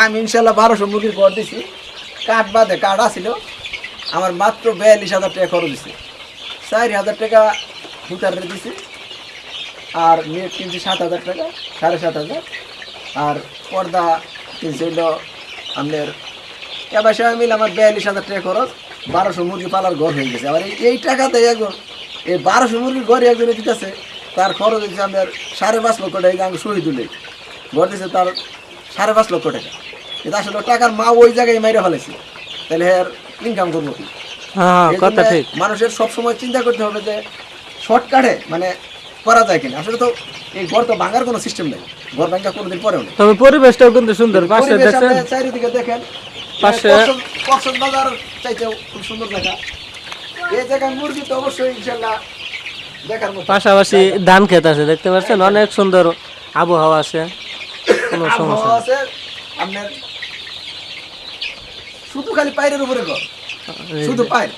আমি ইনশাল্লাহ 1200 মুরগির ঘর দিছি। কাঠ বাদে কাঠ আসছিল আমার মাত্র 42,000 টাকা খরচ দিছে। 4,000 টাকা হিটারে দিছি, আর নেট কিনছি 7,000 টাকা, 7,500। আর পর্দা কিনছি হইল আপনার এবার মিলে আমার 42,000 টাকা খরচ। 1200 মুরগি পালার ঘর হয়ে গেছে। আবার এই টাকাতে একজন এই 1200 মুরগির ঘরে একজনে দিতেছে, তার খরচ হচ্ছে আপনার 5.5 লক্ষ টাকা। আমি শহীদুল্লে ঘর দিচ্ছে তার 5.5 লক্ষ টাকা। কিন্তু আসলে টাকার মা ওই জায়গায় মাইরে ফেলেছি, তাহলে এর ইনকাম করবো কি? কথা ঠিক। মানুষের সবসময় চিন্তা করতে হবে যে শর্টকাটে মানে করা যায় কিনা। আসলে তো এই ঘর তো ভাঙার কোনো সিস্টেম নেই, ঘর ভাঙা কোনোদিন পরেও নেই। তবে পরিবেশটাও কিন্তু সুন্দর, পাশে দেখেন চারিদিকে দেখেন, পাশে কক্সবাজার চাইতেও খুব সুন্দর জায়গা। এই জায়গায় মুরগি তো অবশ্যই ইনশাল্লাহ দেখার মতো। পাশাপাশি ধান ক্ষেত আছে, দেখতে পাচ্ছেন, অনেক সুন্দর আবহাওয়া আছে, কোনো সমস্যা আছে আপনার। শুধু খালি পায়ের উপরে ঘর, শুধু পায়ের।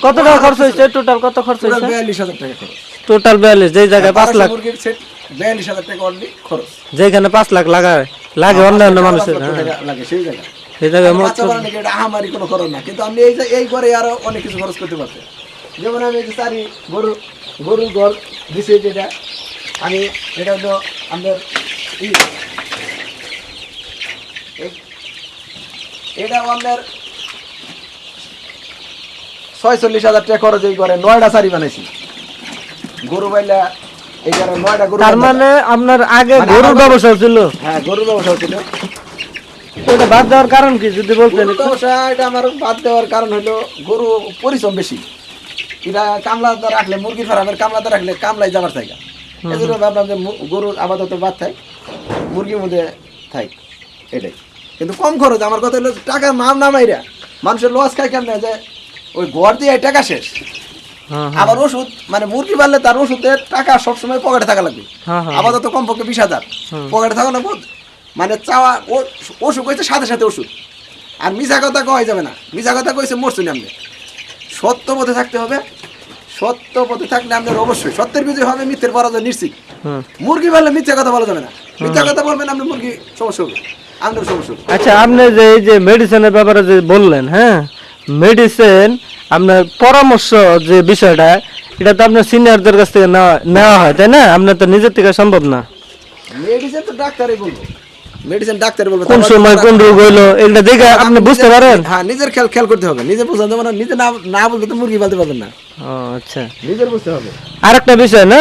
কত টাকা খরচ হয়েছে? টোটাল কত খরচ হয়েছে? 42,000 টাকা খরচ। টোটাল 42, যেই জায়গায় 5 লাখ মুরগির সেট 42,000 টাকা অনলি খরচ। যেখানে 5 লাখ লাগে অন্যান্য মানুষের লাগে সেই জায়গায়। এই জায়গায় এটা আমারই কোনো খরচ না, কিন্তু আপনি এই ঘরে আরো অনেক কিছু খরচ করতে পারছেন। যেমন আমি যে চারি গরুর ঘর দিছি, যেটা আমি এটা হলো আমাদের এটা আমাদের 46,000 টাকা খরচ। এই ঘরে 9টা চারি বানাইছি গরু বাইলা। এই ঘরে 9টা গরু। তার মানে আপনার আগে গরুর ব্যবসা ছিল? হ্যাঁ, গরুর ব্যবসা ছিল। ওটা বাদ দেওয়ার কারণ কি যদি বলতেন? এটা আমার বাদ দেওয়ার কারণ হলো গরু পরিশ্রম বেশি। এটা কামলাতে রাখলে, মুরগির ফার্মের কামলাতে রাখলে কামলাই যাবার জায়গা। এই জন্য ভাবলাম যে গরুর আপাতত বাদ থাক, মুরগির মধ্যে থাক, এটাই। কিন্তু কম খরচ। আমার কথা হলো টাকার নামাইরা মানুষের লস খায় কেমন যে ওই ঘর দিয়ে টাকা শেষ। আবার ওষুধ মানে মুরগি বাড়লে তার ওষুধের টাকা সবসময় পকেটে থাকা লাগবে। আপাতত কমপক্ষে 20,000 পকেটে থাকা লাগবে। মানে চাওয়া ওষুধ কইছে সাথে সাথে ওষুধ। আর মিছা কথা কওয়া যাবে না। মিছা কথা কইছে মরছুন। আপনি সত্য পথে থাকতে হবে। সত্য পথে থাকলে আপনার অবশ্যই সত্যের বিজয় হবে, মিথ্যের পরাজয় নিশ্চিত। মুরগি বললে মিথ্যা কথা বলা যাবে না। মিথ্যা কথা বলবেন আপনি, মুরগি সমস্যা হবে, আপনার সমস্যা হবে। আচ্ছা, আপনি যে এই যে মেডিসিনের ব্যাপারে যে বললেন, হ্যাঁ, মেডিসিন আপনার পরামর্শ যে বিষয়টা, এটা তো আপনার সিনিয়রদের কাছ থেকে নেওয়া হয়, তাই না? আপনার তো নিজের থেকে সম্ভব না। মেডিসিন তো ডাক্তারই বলবো। মেডিসিন ডাক্তার বলবো কোন সময় কোন রোগ হইলো এগুলা দেখে আপনি বুঝতে পারেন। হ্যাঁ, নিজের খেয়াল করতে হবে। নিজে বুঝতে হবে না, নিজে না বলতে তো মুরগি পালতে পারবেন না। ও আচ্ছা, নিজের বুঝতে হবে। আরেকটা বিষয় না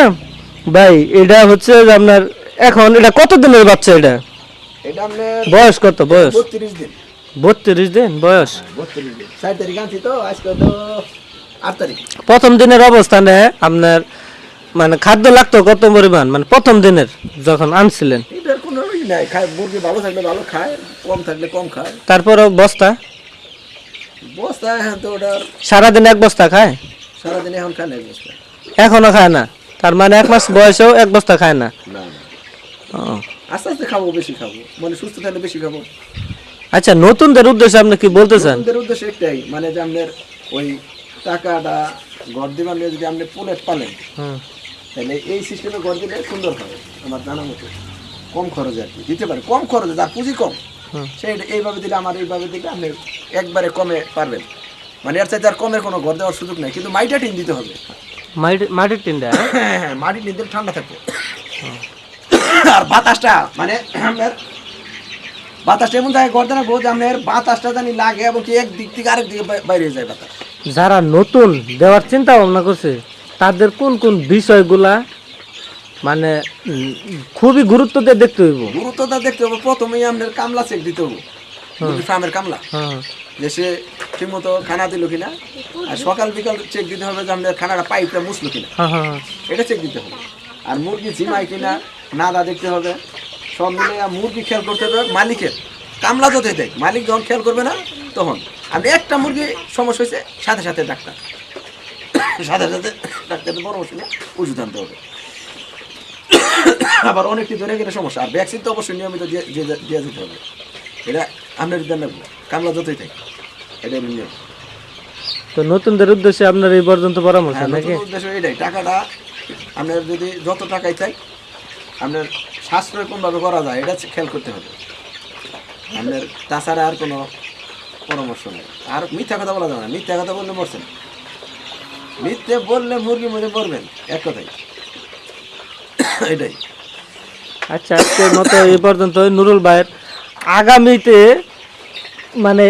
ভাই, এটা হচ্ছে যে আপনার এখন এটা কত দিনের বাচ্চা? এটা আপনার বয়স কত? বয়স 32 দিন। 32 দিন বয়স। 32 দিন। 4 তারিখ আনছি তো, আজকে তো 8 তারিখ। প্রথম দিনের অবস্থানে আপনার মানে খাদ্য লাগতো কত পরিমাণ, মানে প্রথম দিনের যখন আনছিলেন? এটার কোনো ই নাই। খায় মুরগি, ভালো থাকলে ভালো খায়, কম থাকলে কম খায়। তারপরে বস্তা এখন তো ওটার সারাদিন এক বস্তা খায়? সারাদিন এখন খায় না বস্তা। এখনো খায় না? তার মানে 1 মাস বয়সেও এক বস্তা খায় না? না। আস্তে আস্তে খাবো, বেশি খাবো, মানে সুস্থ থাকলে বেশি খাবো। আচ্ছা, নতুনদের উদ্দেশ্যে আপনি কি বলতে চান? নতুনদের উদ্দেশ্য একটাই, মানে যে আপনার ওই টাকাটা ঘর দিবার নিয়ে যদি আপনি পুলেট পালেন, তাহলে এই সিস্টেমে ঘর দিলে সুন্দর হবে। আমার জানা মতো কম খরচে আর কি দিতে পারে। কম খরচে, যার পুঁজি কম, সে এইভাবে দিলে, আমার এইভাবে দিলে আপনি একবারে কমে পারবেন। মানে এর চাইতে আর কমের কোনো ঘর দেওয়ার সুযোগ নেই। কিন্তু মাটিটা টিন দিতে হবে। মাটির টিন দেয়? হ্যাঁ, মাটির টিন দিলে ঠান্ডা থাকবে। আর বাতাসটা মানে আপনার বাতাসটা এমন জায়গায় ঘর দেন যে আপনার বাতাসটা জানি লাগে এবং কি এক দিক থেকে আরেক দিকে বাইরে যায় বাতাস। যারা নতুন দেওয়ার চিন্তা ভাবনা করছে তাদের কোন কোন বিষয়গুলা মানে খুবই গুরুত্ব দিয়ে দেখতে হইব? গুরুত্বটা দেখতে হবে, প্রথমেই আপনার কামলা চেক দিতে হবে। ফার্মের কামলা যে সে ঠিক মতো খানা দিল কিনা, আর সকাল বিকাল চেক দিতে হবে যে আপনার খানাটা পাইপটা মুছলো কিনা, এটা চেক দিতে হবে। আর মুরগি ঝিমাই কিনা নাদা দেখতে হবে। সব মিলে মুরগি খেয়াল করতে হবে মালিকের। কামলা যতই দেয়, মালিক যখন খেয়াল করবে না তখন আপনি একটা মুরগি সমস্যা হয়েছে সাথে সাথে ডাক্তার, সাথে সাথে ডাক্তারের পরামর্শ নিয়ে ওষুধ আনতে হবে। আবার অনেকটি ধরে গেলে সমস্যা। আর ভ্যাকসিন তো অবশ্যই নিয়মিত দিয়ে যেতে হবে। এটা আপনার যদি রাখবো, কামলা যতই থাকে, এটা নিয়ম। তো নতুনদের উদ্দেশ্যে আপনার এই পর্যন্ত পরামর্শ নাকি? উদ্দেশ্য এটাই, টাকাটা আপনার যদি যত টাকাই চাই, আপনার সাশ্রয় কোনভাবে করা যায় এটা খেয়াল করতে হবে। আপনার তাছাড়া আর কোনো পরামর্শ নেই। আর মিথ্যা কথা বলা যাবে না, মিথ্যা কথা বললে মরছেন, মিথ্যে বললে মুরগির মধ্যে পড়বেন, এক কথাই এটাই। আচ্ছা, আজকের মতো এই পর্যন্ত। নুরুল ভাইয়ের আগামীতে মানে